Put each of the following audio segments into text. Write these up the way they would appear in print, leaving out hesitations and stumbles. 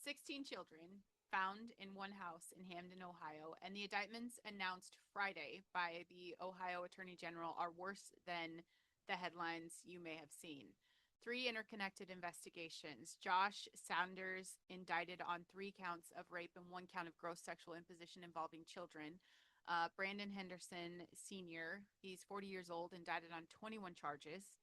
16 children found in one house in Hamden, Ohio, and the indictments announced Friday by the Ohio Attorney General are worse than the headlines you may have seen. Three interconnected investigations. Josh Sanders indicted on 3 counts of rape and 1 count of gross sexual imposition involving children. Brandon Henderson Sr., he's 40 years old, indicted on 21 charges,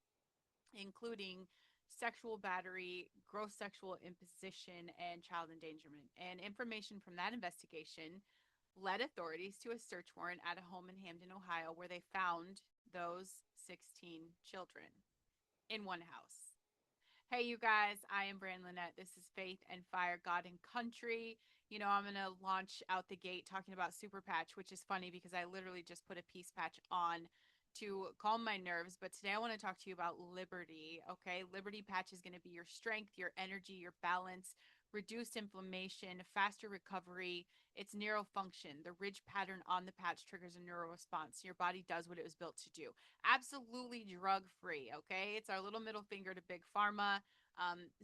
including sexual battery, gross sexual imposition, and child endangerment. And information from that investigation led authorities to a search warrant at a home in Hamden, Ohio, where they found those 16 children in one house. Hey, you guys, I am Brand Lynette. This is Faith and Fire, God and Country. You know, I'm going to launch out the gate talking about Super Patch, which is funny because I literally just put a peace patch on to calm my nerves. But today I want to talk to you about Liberty. Okay, Liberty Patch is going to be your strength, your energy, your balance, reduced inflammation, faster recovery. It's neurofunction. The ridge pattern on the patch triggers a neural response. Your body does what it was built to do. Absolutely drug free. Okay, it's our little middle finger to Big Pharma.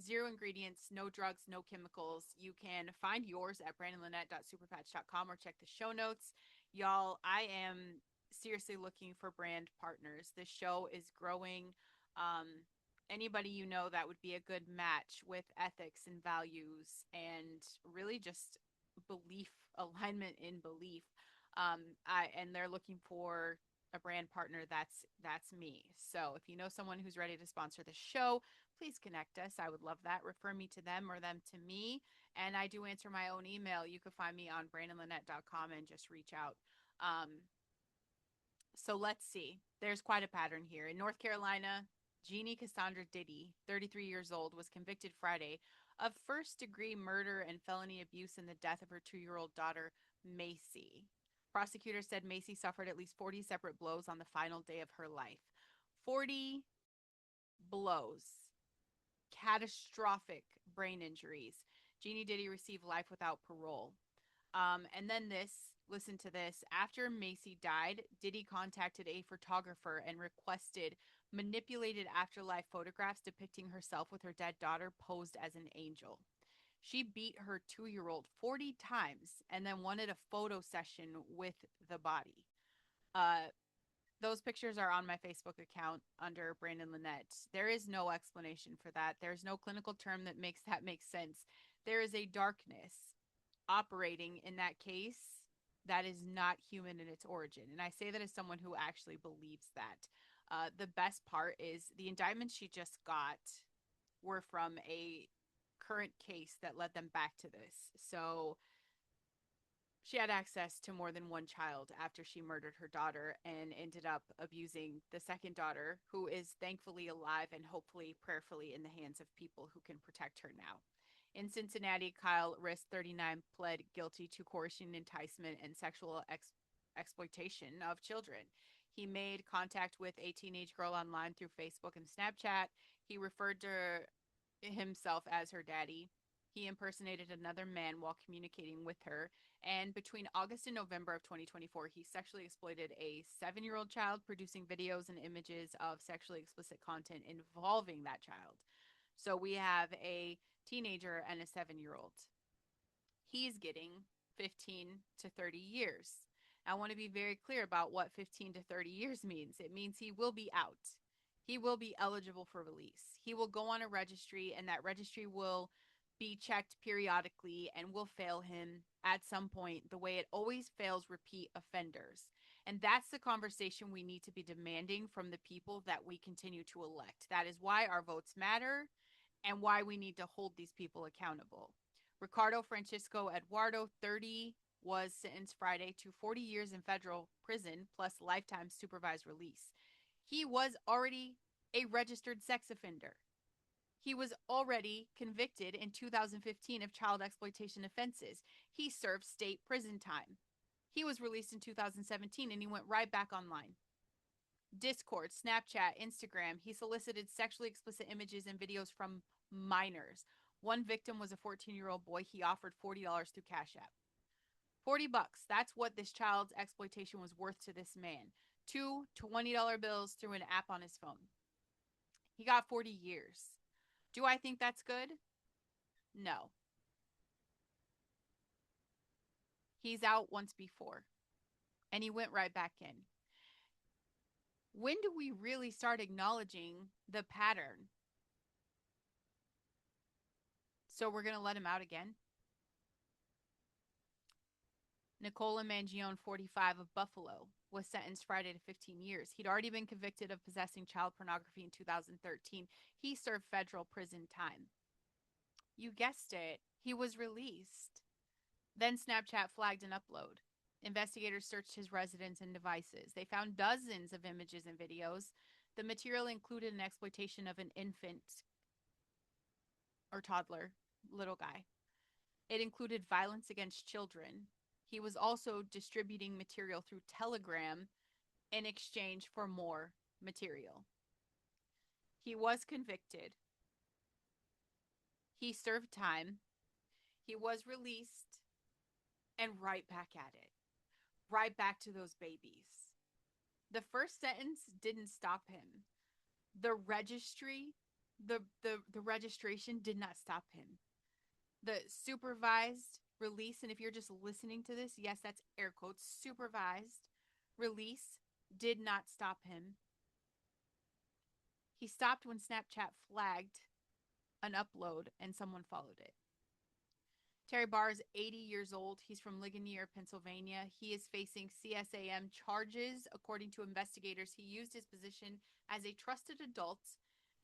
Zero ingredients, no drugs, no chemicals. You can find yours at brandonlynette.superpatch.com or check the show notes. Y'all, I am seriously looking for brand partners. This show is growing. Anybody you know that would be a good match with ethics and values and really just belief alignment in belief. And they're looking for a brand partner. That's me. So if you know someone who's ready to sponsor the show, please connect us. I would love that. Refer me to them or them to me. And I do answer my own email. You can find me on brandonlynette.com and just reach out. So let's see. There's quite a pattern here. In North Carolina, Jeannie Cassandra Diddy, 33 years old, was convicted Friday of first-degree murder and felony abuse in the death of her 2-year-old daughter, Macy. Prosecutors said Macy suffered at least 40 separate blows on the final day of her life. 40 blows. Catastrophic brain injuries. Jeannie Diddy received life without parole. And then listen to this. After Macy died, Diddy contacted a photographer and requested manipulated afterlife photographs depicting herself with her dead daughter posed as an angel. She beat her 2-year-old 40 times and then wanted a photo session with the body. Uh, those pictures are on my Facebook account under Brandon Lynette. There is no explanation for that. There's no clinical term that makes that make sense. There is a darkness operating in that case that is not human in its origin. And I say that as someone who actually believes that. The best part is the indictments she just got were from a current case that led them back to this. So she had access to more than one child after she murdered her daughter and ended up abusing the second daughter, who is thankfully alive and hopefully prayerfully in the hands of people who can protect her now. In Cincinnati, Kyle Risk, 39, pled guilty to coercion, enticement, and sexual exploitation of children. He made contact with a teenage girl online through Facebook and Snapchat. He referred to himself as her daddy. He impersonated another man while communicating with her. And between August and November of 2024, he sexually exploited a 7-year-old child, producing videos and images of sexually explicit content involving that child. So we have a teenager and a 7-year-old. He's getting 15 to 30 years. I want to be very clear about what 15 to 30 years means. It means he will be out. He will be eligible for release. He will go on a registry, and that registry will be checked periodically and will fail him at some point, the way it always fails repeat offenders. And that's the conversation we need to be demanding from the people that we continue to elect. That is why our votes matter and why we need to hold these people accountable. Ricardo Francisco Eduardo, 30, was sentenced Friday to 40 years in federal prison plus lifetime supervised release. He was already a registered sex offender. He was already convicted in 2015 of child exploitation offenses. He served state prison time. He was released in 2017 and he went right back online. Discord, Snapchat, Instagram. He solicited sexually explicit images and videos from minors. One victim was a 14-year-old boy. He offered $40 through Cash App. $40. That's what this child's exploitation was worth to this man. Two $20 bills through an app on his phone. He got 40 years. Do I think that's good? No. He's out once before, and he went right back in. When do we really start acknowledging the pattern? So we're going to let him out again? Nicola Mangione, 45, of Buffalo, was sentenced Friday to 15 years. He'd already been convicted of possessing child pornography in 2013. He served federal prison time. You guessed it. He was released. Then Snapchat flagged an upload. Investigators searched his residence and devices. They found dozens of images and videos. The material included an exploitation of an infant or toddler, little guy. It included violence against children. He was also distributing material through Telegram in exchange for more material. He was convicted. He served time. He was released and right back at it. Right back to those babies. The first sentence didn't stop him. The registry, the registration did not stop him. The supervised release, and if you're just listening to this, yes, that's air quotes, supervised release did not stop him. He stopped when Snapchat flagged an upload and someone followed it. Terry Barr is 80 years old. He's from Ligonier, Pennsylvania. He is facing CSAM charges. According to investigators, he used his position as a trusted adult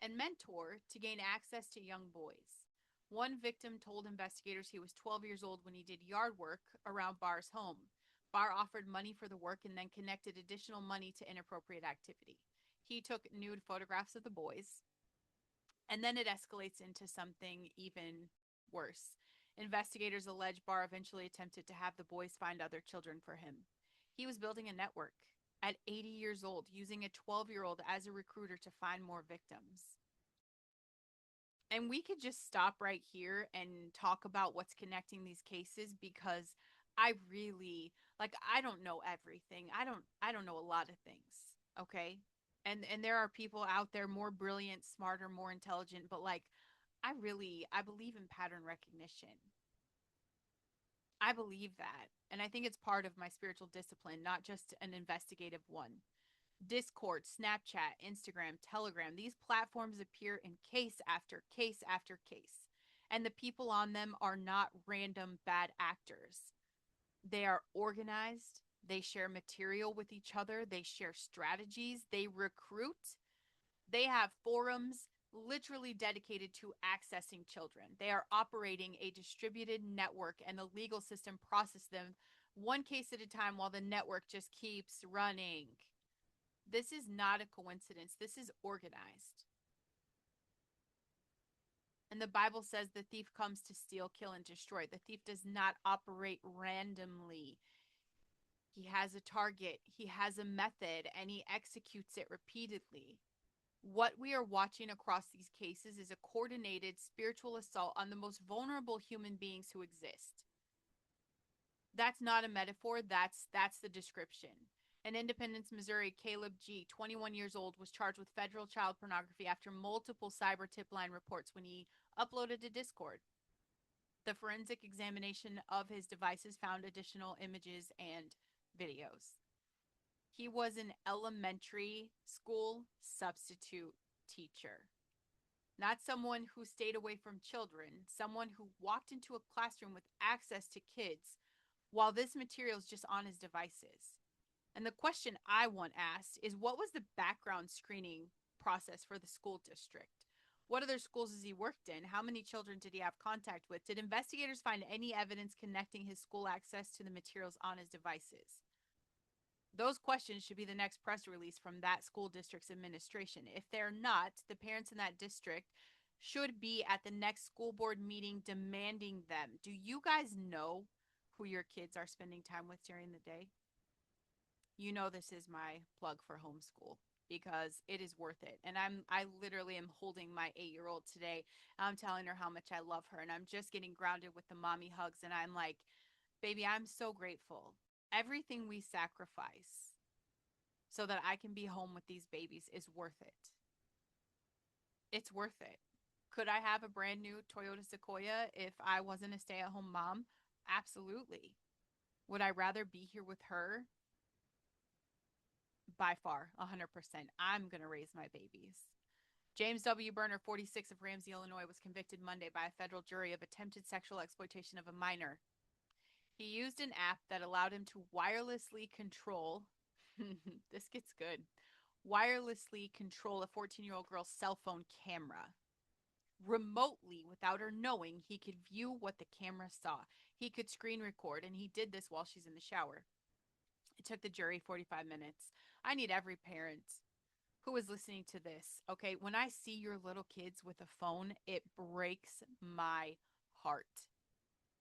and mentor to gain access to young boys. One victim told investigators he was 12 years old when he did yard work around Barr's home. Barr offered money for the work and then connected additional money to inappropriate activity. He took nude photographs of the boys, and then it escalates into something even worse. Investigators allege Barr eventually attempted to have the boys find other children for him. He was building a network at 80 years old, using a 12-year-old as a recruiter to find more victims. And we could just stop right here and talk about what's connecting these cases, because I really, like, I don't know everything. I don't know a lot of things, okay? And there are people out there more brilliant, smarter, more intelligent, but like I believe in pattern recognition. I believe that. And I think it's part of my spiritual discipline, not just an investigative one. Discord, Snapchat, Instagram, Telegram, these platforms appear in case after case after case. And the people on them are not random bad actors. They are organized. They share material with each other. They share strategies. They recruit. They have forums literally dedicated to accessing children. They are operating a distributed network, and the legal system processes them one case at a time while the network just keeps running. This is not a coincidence. This is organized. And the Bible says the thief comes to steal, kill, and destroy. The thief does not operate randomly. He has a target, he has a method, and he executes it repeatedly. What we are watching across these cases is a coordinated spiritual assault on the most vulnerable human beings who exist. That's not a metaphor, that's the description. In Independence, Missouri, Caleb G., 21 years old, was charged with federal child pornography after multiple cyber tip line reports when he uploaded to Discord. The forensic examination of his devices found additional images and videos. He was an elementary school substitute teacher. Not someone who stayed away from children, someone who walked into a classroom with access to kids while this material is just on his devices. And the question I want asked is, what was the background screening process for the school district? What other schools has he worked in? How many children did he have contact with? Did investigators find any evidence connecting his school access to the materials on his devices? Those questions should be the next press release from that school district's administration. If they're not, the parents in that district should be at the next school board meeting demanding them. Do you guys know who your kids are spending time with during the day? You know this is my plug for homeschool, because it is worth it. And I literally am holding my 8-year-old today. I'm telling her how much I love her, and I'm just getting grounded with the mommy hugs, and I'm like, baby, I'm so grateful. Everything we sacrifice so that I can be home with these babies is worth it. It's worth it. Could I have a brand new Toyota Sequoia if I wasn't a stay-at-home mom? Absolutely. Would I rather be here with her? By far, 100%. I'm going to raise my babies. James W. Berner, 46, of Ramsey, Illinois, was convicted Monday by a federal jury of attempted sexual exploitation of a minor. He used an app that allowed him to wirelessly control, this gets good, wirelessly control a 14-year-old girl's cell phone camera. Remotely, without her knowing, he could view what the camera saw. He could screen record, and he did this while she's in the shower. It took the jury 45 minutes. I need every parent who is listening to this, okay? When I see your little kids with a phone, it breaks my heart.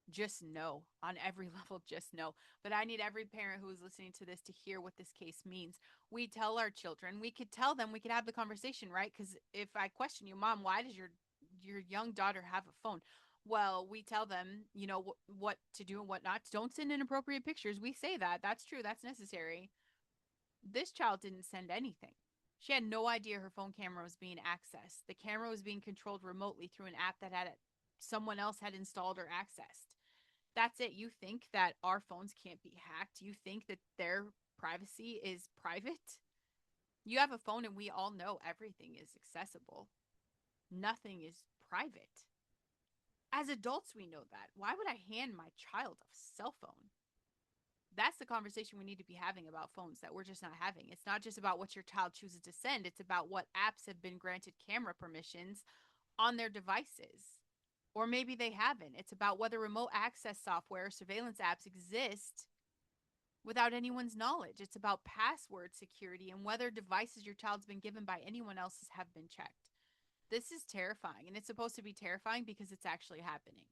Just know, on every level, just know. But I need every parent who is listening to this to hear what this case means. We tell our children, we could tell them, we could have the conversation, right? Because if I question you, Mom, why does your young daughter have a phone? Well, we tell them, you know, what to do and what not. Don't send inappropriate pictures. We say that. That's true. That's necessary. This child didn't send anything. She had no idea her phone camera was being accessed. The camera was being controlled remotely through an app that someone else had installed or accessed. That's it. You think that our phones can't be hacked? You think that their privacy is private? You have a phone and we all know everything is accessible. Nothing is private. As adults, we know that. Why would I hand my child a cell phone? That's the conversation we need to be having about phones that we're just not having. It's not just about what your child chooses to send. It's about what apps have been granted camera permissions on their devices. Or maybe they haven't. It's about whether remote access software or surveillance apps exist without anyone's knowledge. It's about password security and whether devices your child's been given by anyone else's have been checked. This is terrifying, and it's supposed to be terrifying because it's actually happening.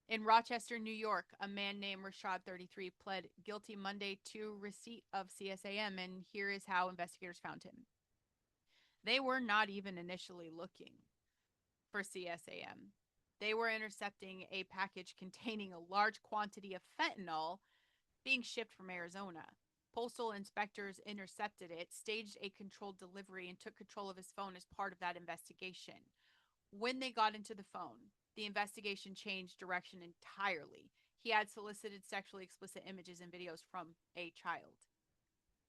In Rochester, New York, a man named Rashad, 33, pled guilty Monday to receipt of CSAM, and here is how investigators found him. They were not even initially looking for CSAM. They were intercepting a package containing a large quantity of fentanyl being shipped from Arizona. Postal inspectors intercepted it, staged a controlled delivery, and took control of his phone as part of that investigation. When they got into the phone, the investigation changed direction entirely. He had solicited sexually explicit images and videos from a child.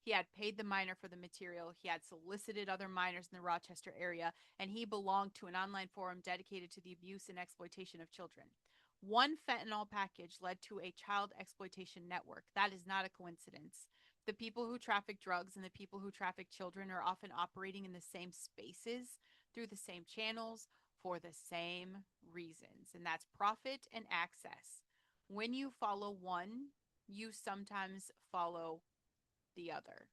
He had paid the minor for the material. He had solicited other minors in the Rochester area, and he belonged to an online forum dedicated to the abuse and exploitation of children. One fentanyl package led to a child exploitation network. That is not a coincidence. The people who traffic drugs and the people who traffic children are often operating in the same spaces, through the same channels, for the same reasons, and that's profit and access. When you follow one, you sometimes follow the other.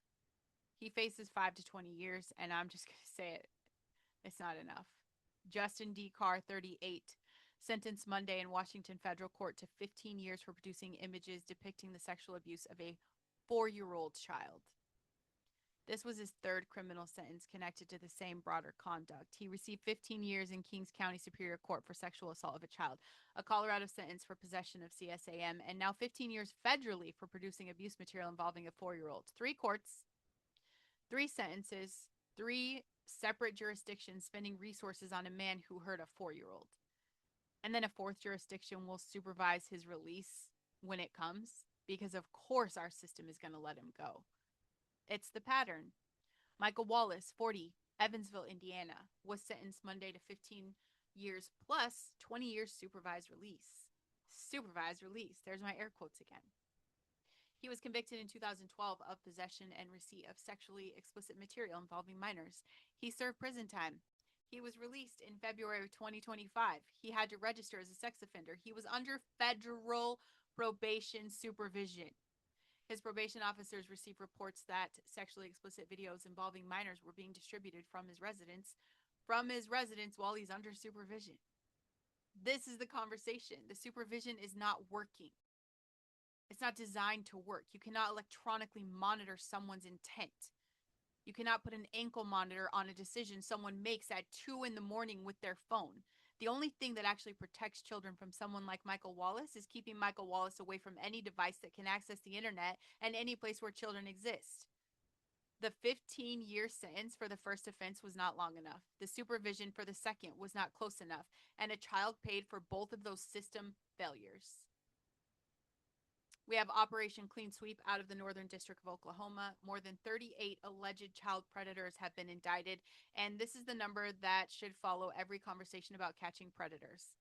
He faces 5 to 20 years, and I'm just going to say it. It's not enough. Justin D. Carr, 38, sentenced Monday in Washington federal court to 15 years for producing images depicting the sexual abuse of a 4-year-old child. This was his third criminal sentence connected to the same broader conduct. He received 15 years in Kings County Superior Court for sexual assault of a child, a Colorado sentence for possession of CSAM, and now 15 years federally for producing abuse material involving a 4-year-old. 3 courts, 3 sentences, 3 separate jurisdictions spending resources on a man who hurt a 4-year-old. And then a 4th jurisdiction will supervise his release when it comes, because of course our system is going to let him go. It's the pattern. Michael Wallace, 40, Evansville, Indiana, was sentenced Monday to 15 years plus 20 years supervised release. Supervised release. There's my air quotes again. He was convicted in 2012 of possession and receipt of sexually explicit material involving minors. He served prison time. He was released in February of 2025. He had to register as a sex offender. He was under federal probation supervision. His probation officers received reports that sexually explicit videos involving minors were being distributed from his residence while he's under supervision. This is the conversation. The supervision is not working. It's not designed to work. You cannot electronically monitor someone's intent. You cannot put an ankle monitor on a decision someone makes at 2 a.m. with their phone. The only thing that actually protects children from someone like Michael Wallace is keeping Michael Wallace away from any device that can access the internet and any place where children exist. The 15-year sentence for the first offense was not long enough. The supervision for the second was not close enough, and a child paid for both of those system failures. We have Operation Clean Sweep out of the Northern District of Oklahoma. More than 38 alleged child predators have been indicted, and this is the number that should follow every conversation about catching predators.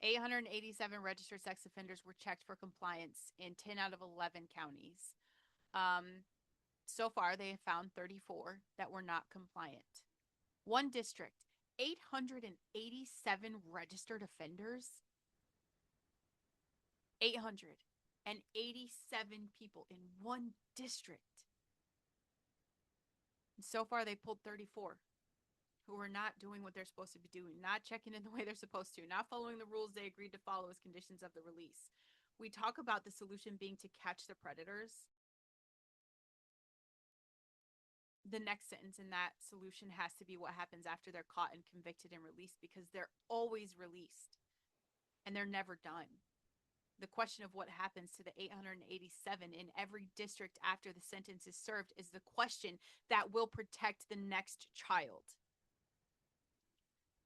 887 registered sex offenders were checked for compliance in 10 out of 11 counties. So far, they have found 34 that were not compliant. One district, 887 registered offenders. 887 people in one district. And so far, they pulled 34 who are not doing what they're supposed to be doing, not checking in the way they're supposed to, not following the rules they agreed to follow as conditions of the release. We talk about the solution being to catch the predators. The next sentence in that solution has to be what happens after they're caught and convicted and released, because they're always released and they're never done. The question of what happens to the 887 in every district after the sentence is served is the question that will protect the next child.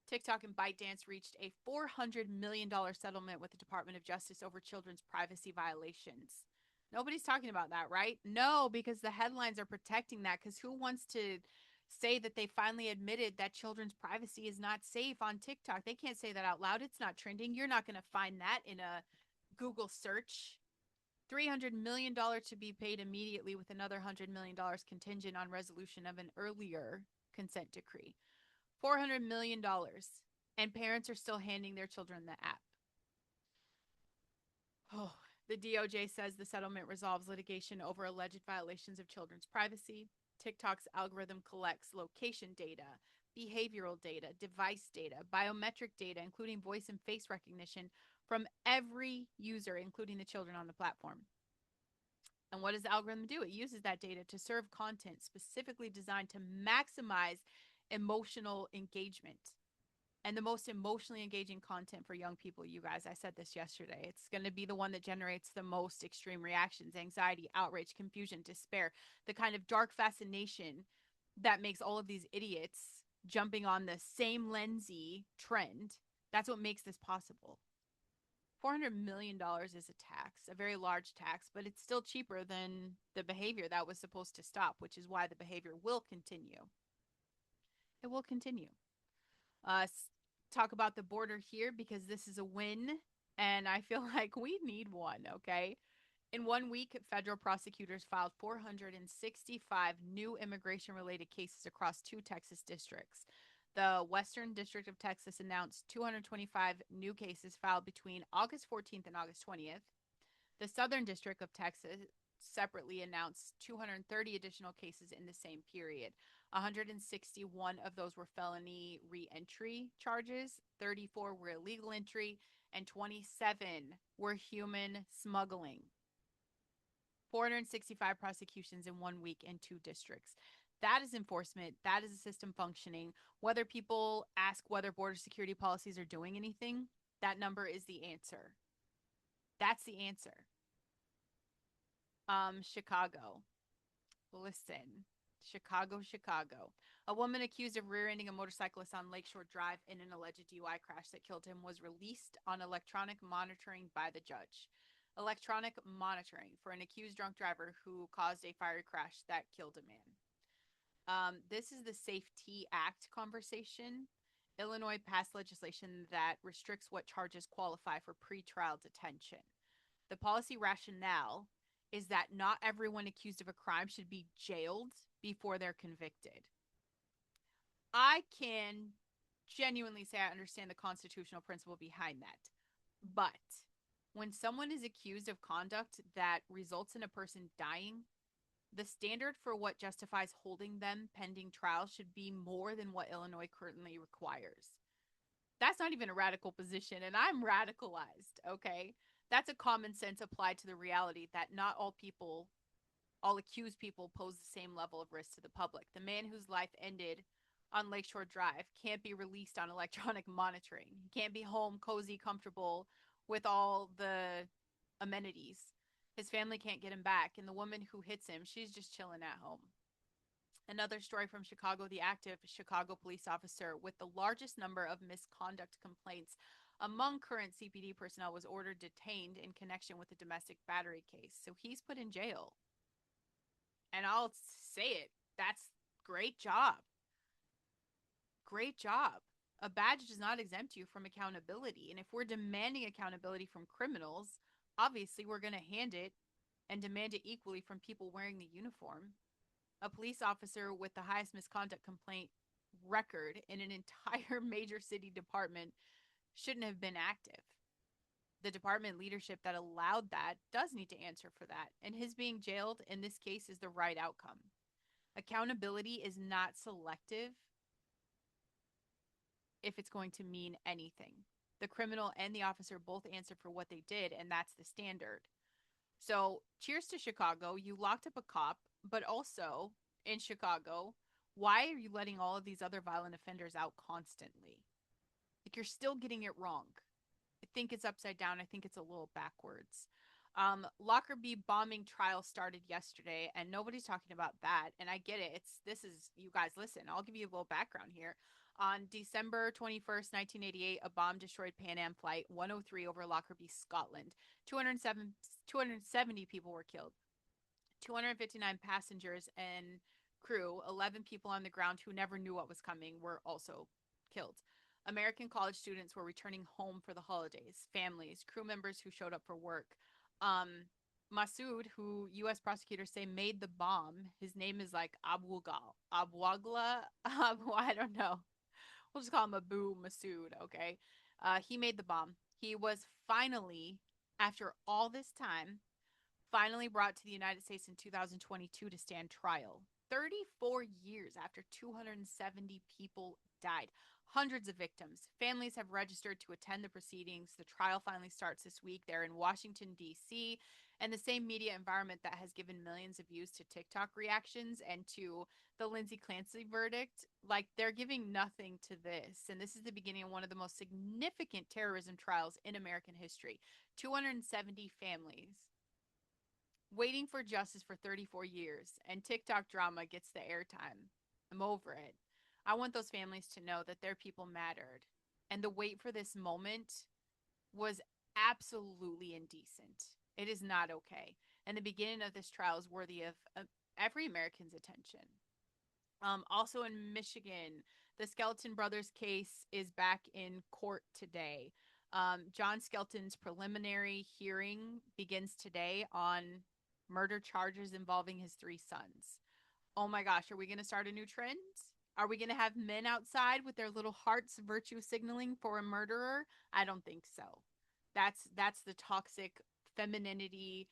TikTok and ByteDance reached a $400 million settlement with the Department of Justice over children's privacy violations. Nobody's talking about that, right? No, because the headlines are protecting that, because who wants to say that they finally admitted that children's privacy is not safe on TikTok? They can't say that out loud. It's not trending. You're not going to find that in a Google search. $300 million to be paid immediately, with another $100 million contingent on resolution of an earlier consent decree. $400 million, and parents are still handing their children the app. Oh, the DOJ says the settlement resolves litigation over alleged violations of children's privacy. TikTok's algorithm collects location data, behavioral data, device data, biometric data, including voice and face recognition, from every user, including the children on the platform. And what does the algorithm do? It uses that data to serve content specifically designed to maximize emotional engagement. And the most emotionally engaging content for young people, you guys, I said this yesterday, it's going to be the one that generates the most extreme reactions: anxiety, outrage, confusion, despair, the kind of dark fascination that makes all of these idiots jumping on the same lensy trend. That's what makes this possible. $400 million is a tax, a very large tax, but it's still cheaper than the behavior that was supposed to stop, which is why the behavior will continue. It will continue. Talk about the border here, because this is a win, and I feel like we need one, okay? In 1 week, federal prosecutors filed 465 new immigration-related cases across 2 Texas districts. The Western District of Texas announced 225 new cases filed between August 14th and August 20th. The Southern District of Texas separately announced 230 additional cases in the same period. 161 of those were felony re-entry charges, 34 were illegal entry, and 27 were human smuggling. 465 prosecutions in 1 week in 2 districts. That is enforcement. That is a system functioning. Whether people ask whether border security policies are doing anything, that number is the answer. That's the answer. Chicago. Listen. Chicago. A woman accused of rear-ending a motorcyclist on Lakeshore Drive in an alleged DUI crash that killed him was released on electronic monitoring by the judge. Electronic monitoring for an accused drunk driver who caused a fiery crash that killed a man. This is the Safety Act conversation. Illinois passed legislation that restricts what charges qualify for pretrial detention. The policy rationale is that not everyone accused of a crime should be jailed before they're convicted. I can genuinely say I understand the constitutional principle behind that. But when someone is accused of conduct that results in a person dying, the standard for what justifies holding them pending trial should be more than what Illinois currently requires. That's not even a radical position, and I'm radicalized, okay? That's a common sense applied to the reality that not all people, all accused people, pose the same level of risk to the public. The man whose life ended on Lakeshore Drive can't be released on electronic monitoring. He can't be home, cozy, comfortable with all the amenities. His family can't get him back, and the woman who hits him, she's just chilling at home. Another story from Chicago: the active Chicago police officer with the largest number of misconduct complaints among current CPD personnel, was ordered detained in connection with the domestic battery case. So he's put in jail. And I'll say it. That's great job. Great job. A badge does not exempt you from accountability. And if we're demanding accountability from criminals, obviously we're going to hand it and demand it equally from people wearing the uniform. A police officer with the highest misconduct complaint record in an entire major city department shouldn't have been active. The department leadership that allowed that does need to answer for that. And his being jailed in this case is the right outcome. Accountability is not selective if it's going to mean anything. The criminal and the officer both answer for what they did, and that's the standard. So, cheers to Chicago. You locked up a cop, but also in Chicago, why are you letting all of these other violent offenders out constantly? Like, you're still getting it wrong. I think it's upside down. I think it's a little backwards. Lockerbie bombing trial started yesterday, and nobody's talking about that. And I get it. You guys listen. I'll give you a little background here. On December 21st, 1988, a bomb destroyed Pan Am Flight 103 over Lockerbie, Scotland. 270 people were killed. 259 passengers and crew, 11 people on the ground who never knew what was coming, were also killed. American college students were returning home for the holidays, families, crew members who showed up for work. Masood, who U.S. prosecutors say made the bomb, his name is like Abwagla, I don't know. We'll just call him Abu Masood, okay? He made the bomb. He was finally, after all this time, finally brought to the United States in 2022 to stand trial. 34 years after 270 people died. Hundreds of victims. Families have registered to attend the proceedings. The trial finally starts this week. They're in Washington, D.C., and the same media environment that has given millions of views to TikTok reactions and to the Lindsay Clancy verdict. Like, they're giving nothing to this. And this is the beginning of one of the most significant terrorism trials in American history. 270 families waiting for justice for 34 years, and TikTok drama gets the airtime. I'm over it. I want those families to know that their people mattered. And the wait for this moment was absolutely indecent. It is not okay. And the beginning of this trial is worthy of every American's attention. Also in Michigan, the Skelton brothers case is back in court today. John Skelton's preliminary hearing begins today on murder charges involving his three sons. Oh my gosh, are we going to start a new trend? Are we going to have men outside with their little hearts virtue signaling for a murderer? I don't think so. That's the toxic femininity.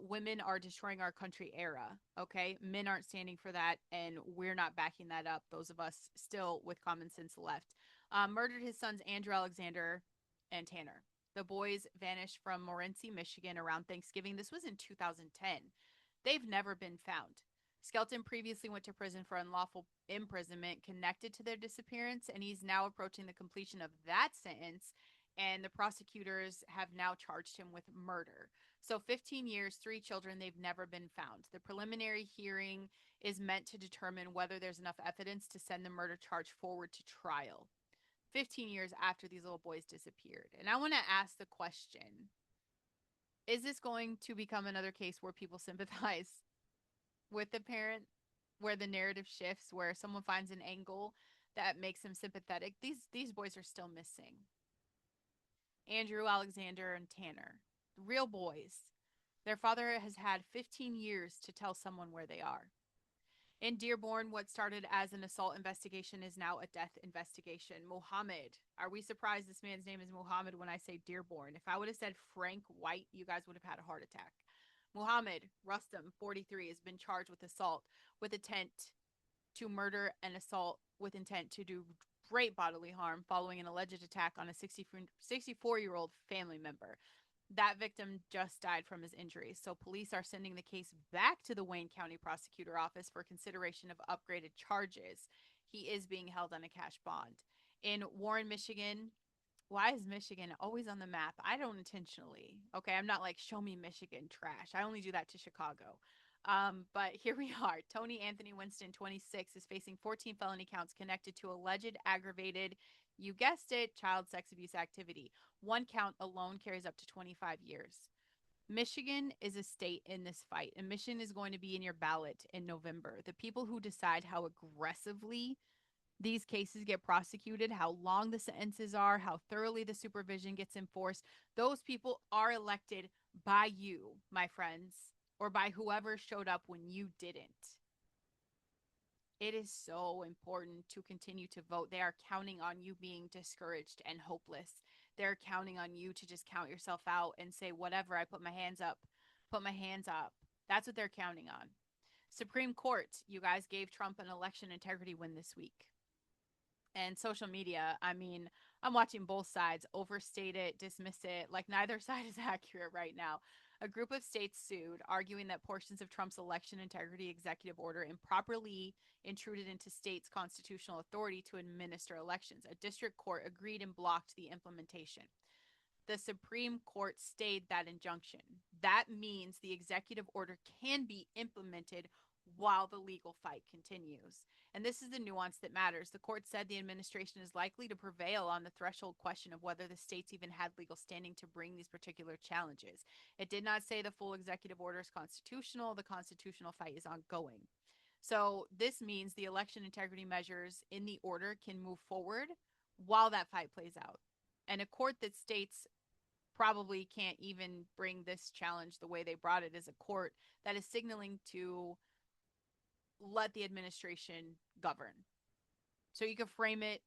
Women are destroying our country era. Okay, men aren't standing for that, and we're not backing that up. Those of us still with common sense left. Murdered his sons Andrew Alexander and Tanner. The boys vanished from Morenci, Michigan around Thanksgiving. This was in 2010. They've never been found. Skelton previously went to prison for unlawful imprisonment connected to their disappearance, and he's now approaching the completion of that sentence, and the prosecutors have now charged him with murder. So 15 years, 3 children, they've never been found. The preliminary hearing is meant to determine whether there's enough evidence to send the murder charge forward to trial. 15 years after these little boys disappeared. And I want to ask the question, is this going to become another case where people sympathize with the parent, where the narrative shifts, where someone finds an angle that makes them sympathetic? These boys are still missing. Andrew, Alexander, and Tanner, real boys. Their father has had 15 years to tell someone where they are. In Dearborn, what started as an assault investigation is now a death investigation. Mohammed. Are we surprised this man's name is Mohammed when I say Dearborn? If I would have said Frank White, you guys would have had a heart attack. Mohammed Rustam, 43, has been charged with assault with intent to murder and assault with intent to do great bodily harm following an alleged attack on a 64-year-old family member. That victim just died from his injuries, so police are sending the case back to the Wayne County Prosecutor Office for consideration of upgraded charges. He is being held on a cash bond. In Warren, Michigan, why is Michigan always on the map? I don't intentionally. Okay, I'm not like, show me Michigan trash. I only do that to Chicago. But here we are. Tony Anthony Winston, 26, is facing 14 felony counts connected to alleged aggravated You guessed it, child sex abuse activity. One count alone carries up to 25 years. Michigan is a state in this fight, and Michigan is going to be in your ballot in November. The people who decide how aggressively these cases get prosecuted, how long the sentences are, how thoroughly the supervision gets enforced, those people are elected by you, my friends, or by whoever showed up when you didn't. It is so important to continue to vote. They are counting on you being discouraged and hopeless. They're counting on you to just count yourself out and say, whatever, I put my hands up, put my hands up. That's what they're counting on. Supreme Court, you guys gave Trump an election integrity win this week. And social media, I mean, I'm watching both sides overstate it, dismiss it, like neither side is accurate right now. A group of states sued, arguing that portions of Trump's election integrity executive order improperly intruded into states' constitutional authority to administer elections. A district court agreed and blocked the implementation. The Supreme Court stayed that injunction. That means the executive order can be implemented while the legal fight continues. And this is the nuance that matters. The court said the administration is likely to prevail on the threshold question of whether the states even had legal standing to bring these particular challenges. It did not say the full executive order is constitutional. The constitutional fight is ongoing. So this means the election integrity measures in the order can move forward while that fight plays out. And a court that states probably can't even bring this challenge the way they brought it as a court that is signaling to let the administration govern. So you can frame it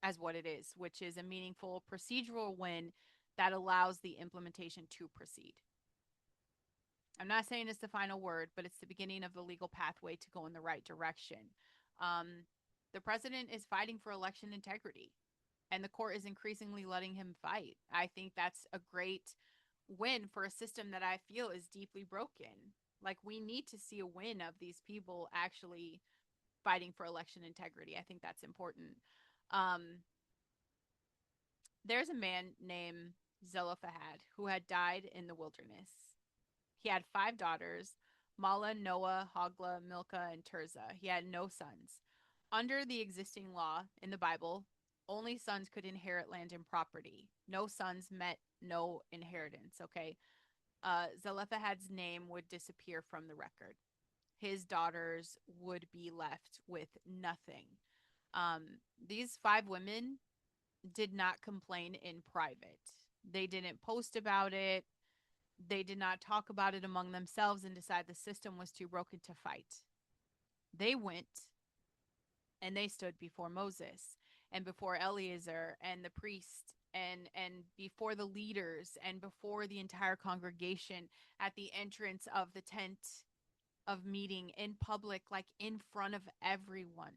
as what it is, which is a meaningful procedural win that allows the implementation to proceed. I'm not saying it's the final word, but it's the beginning of the legal pathway to go in the right direction. The president is fighting for election integrity, and the court is increasingly letting him fight. I think that's a great win for a system that I feel is deeply broken. Like, we need to see a win of these people actually fighting for election integrity. I think that's important. There's a man named Zelophehad who had died in the wilderness. He had 5 daughters: Mala, Noah, Hogla, Milcah, and Tirzah. He had no sons. Under the existing law in the Bible, only sons could inherit land and property. No sons meant no inheritance, okay? Zelophehad's name would disappear from the record. His daughters would be left with nothing. These 5 women did not complain in private. They didn't post about it. They did not talk about it among themselves and decide the system was too broken to fight. They went and they stood before Moses and before Eleazar and the priest and before the leaders and before the entire congregation at the entrance of the tent of meeting in public, like in front of everyone.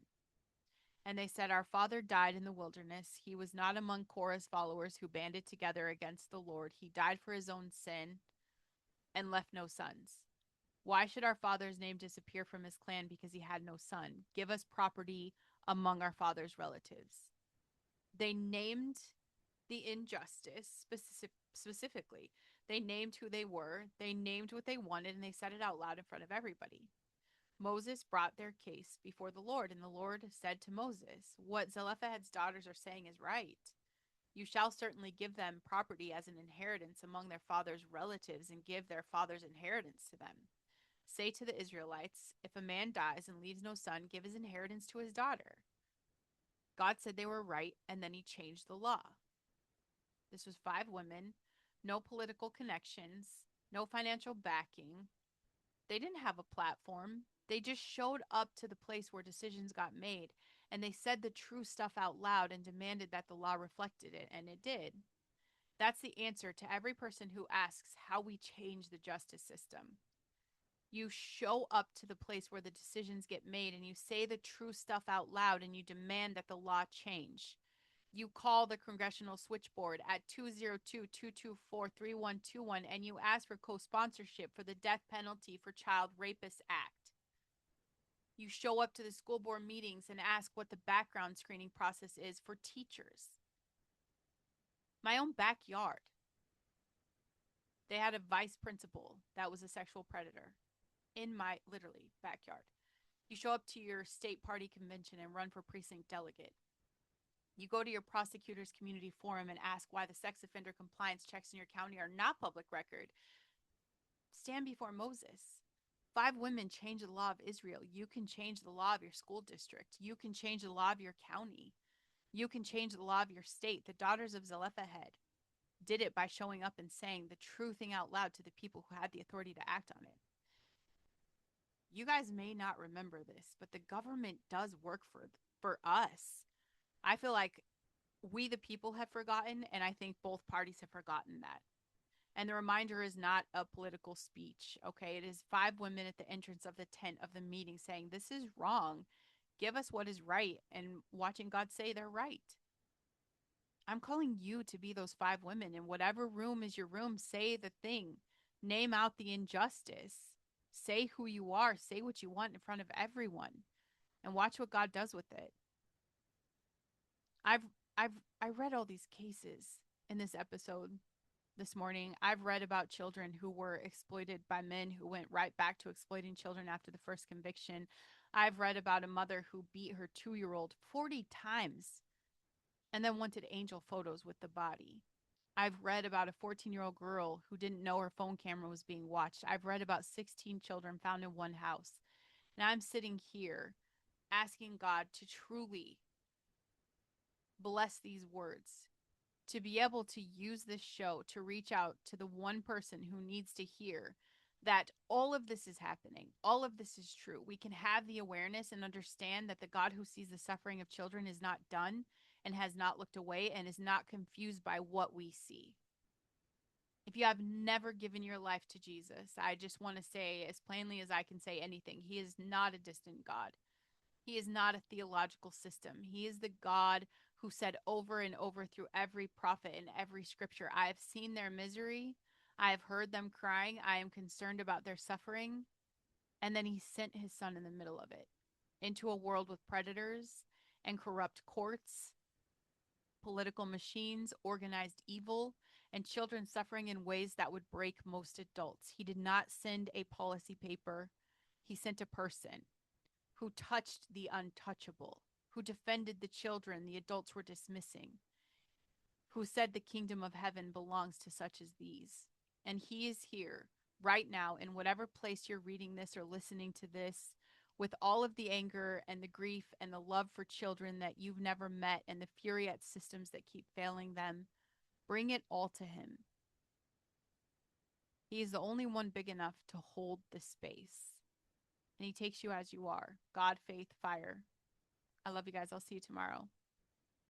And they said, our father died in the wilderness. He was not among Korah's followers who banded together against the Lord. He died for his own sin and left no sons. Why should our father's name disappear from his clan because he had no son? Give us property among our father's relatives. They named the injustice specifically. They named who they were, they named what they wanted, and they said it out loud in front of everybody. Moses brought their case before the Lord, and the Lord said to Moses, what Zelophehad's daughters are saying is right. You shall certainly give them property as an inheritance among their father's relatives and give their father's inheritance to them. Say to the Israelites, if a man dies and leaves no son, give his inheritance to his daughter. God said they were right, and then he changed the law. This was 5 women, no political connections, no financial backing. They didn't have a platform. They just showed up to the place where decisions got made, and they said the true stuff out loud and demanded that the law reflected it, and it did. That's the answer to every person who asks how we change the justice system. You show up to the place where the decisions get made, and you say the true stuff out loud, and you demand that the law change. You call the congressional switchboard at 202-224-3121 and you ask for co-sponsorship for the Death Penalty for Child Rapists Act. You show up to the school board meetings and ask what the background screening process is for teachers. My own backyard, they had a vice principal that was a sexual predator in my literally backyard. You show up to your state party convention and run for precinct delegate. You go to your prosecutor's community forum and ask why the sex offender compliance checks in your county are not public record. Stand before Moses. 5 women changed the law of Israel. You can change the law of your school district. You can change the law of your county. You can change the law of your state. The daughters of Zelophehad did it by showing up and saying the true thing out loud to the people who had the authority to act on it. You guys may not remember this, but the government does work for us. I feel like we the people have forgotten, and I think both parties have forgotten that. And the reminder is not a political speech, okay? It is 5 women at the entrance of the tent of the meeting saying, "This is wrong. Give us what is right," and watching God say they're right. I'm calling you to be those 5 women. In whatever room is your room, say the thing. Name out the injustice. Say who you are. Say what you want in front of everyone. And watch what God does with it. I've I read all these cases in this episode this morning. I've read about children who were exploited by men who went right back to exploiting children after the first conviction. I've read about a mother who beat her 2-year-old 40 times and then wanted angel photos with the body. I've read about a 14-year-old girl who didn't know her phone camera was being watched. I've read about 16 children found in one house. And I'm sitting here asking God to truly bless these words, to be able to use this show to reach out to the one person who needs to hear that all of this is happening. All of this is true. We can have the awareness and understand that the God who sees the suffering of children is not done and has not looked away and is not confused by what we see. If you have never given your life to Jesus, I just want to say as plainly as I can say anything, he is not a distant God. He is not a theological system. He is the God who said over and over through every prophet and every scripture, I have seen their misery. I have heard them crying. I am concerned about their suffering. And then he sent his son in the middle of it into a world with predators and corrupt courts, political machines, organized evil, and children suffering in ways that would break most adults. He did not send a policy paper, he sent a person who touched the untouchable, who defended the children the adults were dismissing, who said the kingdom of heaven belongs to such as these. And he is here right now, in whatever place you're reading this or listening to this, with all of the anger and the grief and the love for children that you've never met and the fury at systems that keep failing them. Bring it all to him. He is the only one big enough to hold the space. And he takes you as you are. God, faith, fire. I love you guys. I'll see you tomorrow.